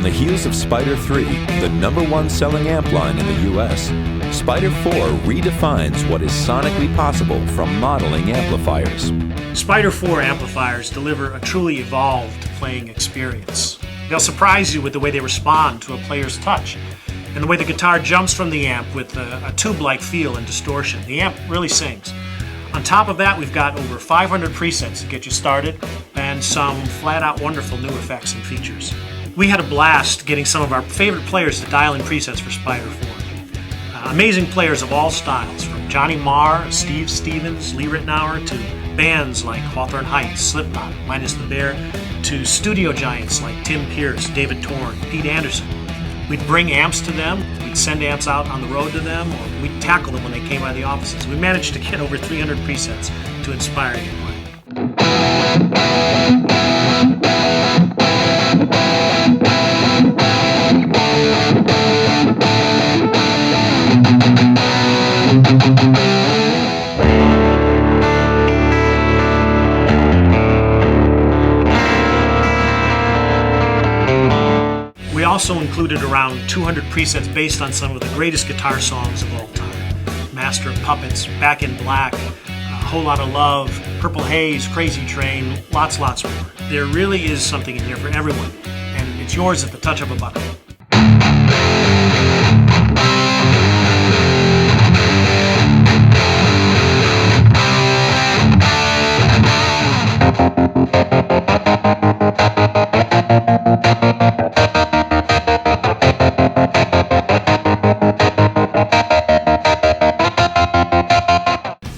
On the heels of Spider 3, the #1 selling amp line in the US, Spider 4 redefines what is sonically possible from modeling amplifiers. Spider 4 amplifiers deliver a truly evolved playing experience. They'll surprise you with the way they respond to a player's touch, and the way the guitar jumps from the amp with a tube-like feel and distortion. The amp really sings. On top of that, we've got over 500 presets to get you started, and some flat-out wonderful new effects and features. We had a blast getting some of our favorite players to dial in presets for Spider 4. Amazing players of all styles, from Johnny Marr, Steve Stevens, Lee Ritenour, to bands like Hawthorne Heights, Slipknot, Minus the Bear, to studio giants like Tim Pierce, David Torn, Pete Anderson. We'd bring amps to them, we'd send amps out on the road to them, or we'd tackle them when they came by the offices. We managed to get over 300 presets to inspire you to play. We also included around 200 presets based on some of the greatest guitar songs of all time. Master of Puppets, Back in Black, A Whole Lot of Love, Purple Haze, Crazy Train, lots more. There really is something in here for everyone, and it's yours at the touch of a button.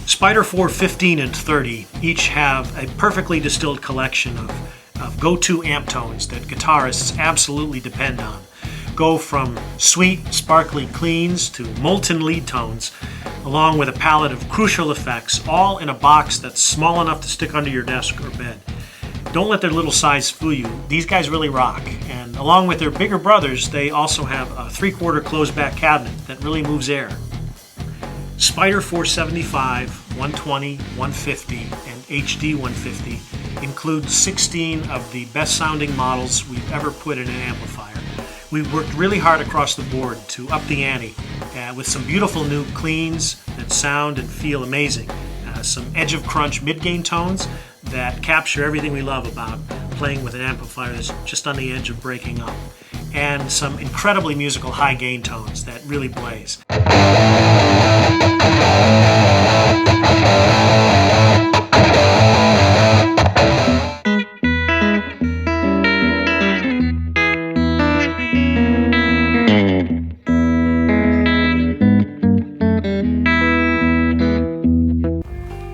Spider 4 15 and 30 each have a perfectly distilled collection of go-to amp tones that guitarists absolutely depend on. Go from sweet, sparkly cleans to molten lead tones, along with a palette of crucial effects, all in a box that's small enough to stick under your desk or bed. Don't let their little size fool you. These guys really rock, and along with their bigger brothers, they also have a 3/4 closed-back cabinet that really moves air. Spider 475, 120, 150, and HD 150 include 16 of the best sounding models we've ever put in an amplifier. We've worked really hard across the board to up the ante with some beautiful new cleans that sound and feel amazing. Some edge of crunch mid-gain tones that capture everything we love about playing with an amplifier that's just on the edge of breaking up. And some incredibly musical high gain tones that really blaze.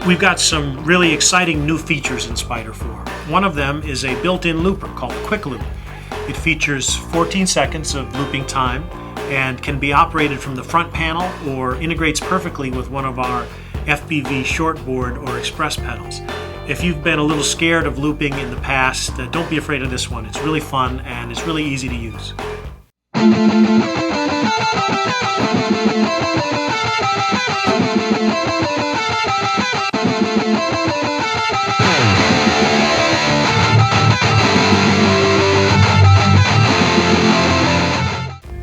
We've got some really exciting new features in Spider 4. One of them is a built-in looper called Quick Loop. It features 14 seconds of looping time and can be operated from the front panel or integrates perfectly with one of our FPV shortboard or express pedals. If you've been a little scared of looping in the past, don't be afraid of this one. It's really fun and it's really easy to use.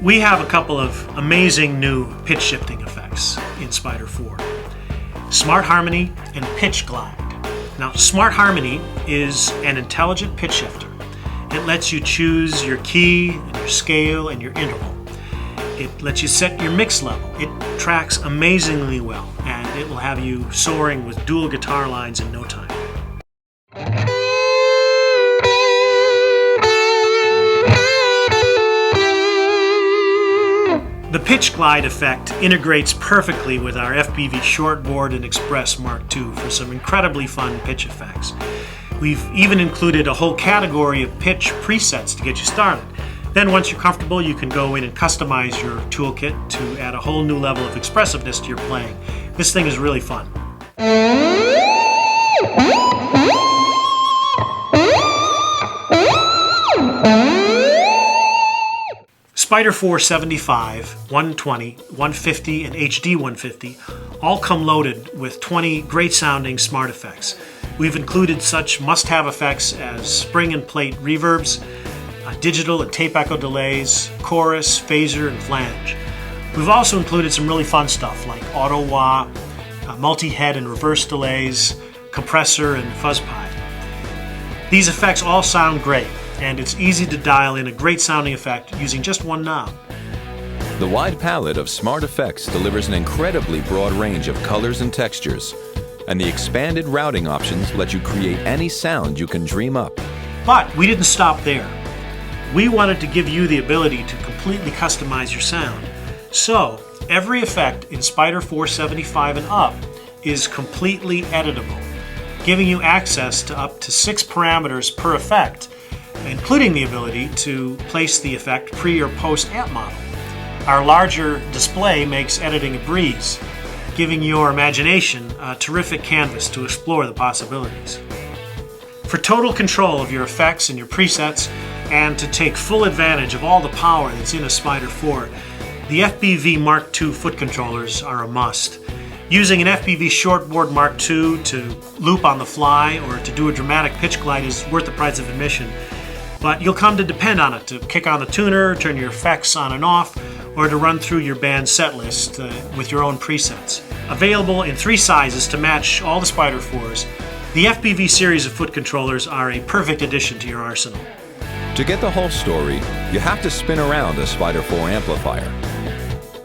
We have a couple of amazing new pitch shifting effects in Spider 4. Smart Harmony and Pitch Glide. Now, Smart Harmony is an intelligent pitch shifter. It lets you choose your key and your scale and your interval. It lets you set your mix level. It tracks amazingly well, and it will have you soaring with dual guitar lines in no time. The Pitch Glide effect integrates perfectly with our FPV Shortboard and Express Mark II for some incredibly fun pitch effects. We've even included a whole category of pitch presets to get you started. Then once you're comfortable, you can go in and customize your toolkit to add a whole new level of expressiveness to your playing. This thing is really fun. Spider 475, 120, 150, and HD 150 all come loaded with 20 great sounding smart effects. We've included such must-have effects as spring and plate reverbs, digital and tape echo delays, chorus, phaser, and flange. We've also included some really fun stuff like auto-wah, multi-head and reverse delays, compressor, and fuzz pipe. These effects all sound great, and it's easy to dial in a great sounding effect using just one knob. The wide palette of smart effects delivers an incredibly broad range of colors and textures, and the expanded routing options let you create any sound you can dream up. But we didn't stop there. We wanted to give you the ability to completely customize your sound. So, every effect in Spider 475 and up is completely editable, giving you access to up to 6 parameters per effect, including the ability to place the effect pre or post amp model. Our larger display makes editing a breeze, giving your imagination a terrific canvas to explore the possibilities. For total control of your effects and your presets, and to take full advantage of all the power that's in a Spider 4, the FBV Mark II foot controllers are a must. Using an FBV Shortboard Mark II to loop on the fly or to do a dramatic pitch glide is worth the price of admission, but you'll come to depend on it to kick on the tuner, turn your effects on and off, or to run through your band's set list with your own presets. Available in 3 sizes to match all the Spider 4s, the FBV series of foot controllers are a perfect addition to your arsenal. To get the whole story, you have to spin around a Spider 4 amplifier.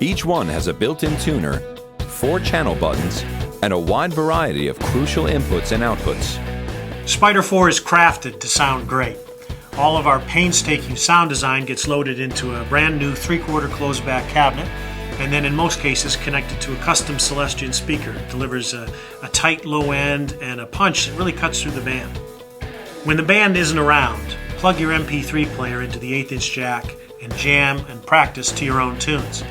Each one has a built-in tuner, 4 channel buttons, and a wide variety of crucial inputs and outputs. Spider 4 is crafted to sound great. All of our painstaking sound design gets loaded into a brand new 3/4 closed-back cabinet, and then in most cases connected to a custom Celestion speaker. It delivers a tight low end and a punch that really cuts through the band. When the band isn't around, plug your MP3 player into the 1/8" jack and jam and practice to your own tunes.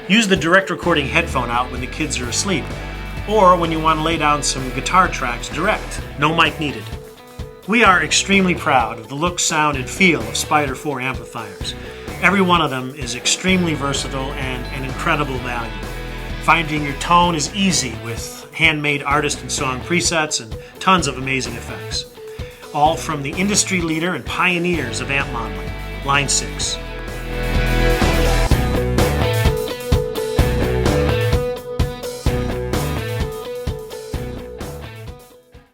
Use the direct recording headphone out when the kids are asleep, or when you want to lay down some guitar tracks direct, no mic needed. We are extremely proud of the look, sound, and feel of Spider 4 amplifiers. Every one of them is extremely versatile and an incredible value. Finding your tone is easy with handmade artist and song presets and tons of amazing effects. All from the industry leader and pioneers of amp modeling, Line 6.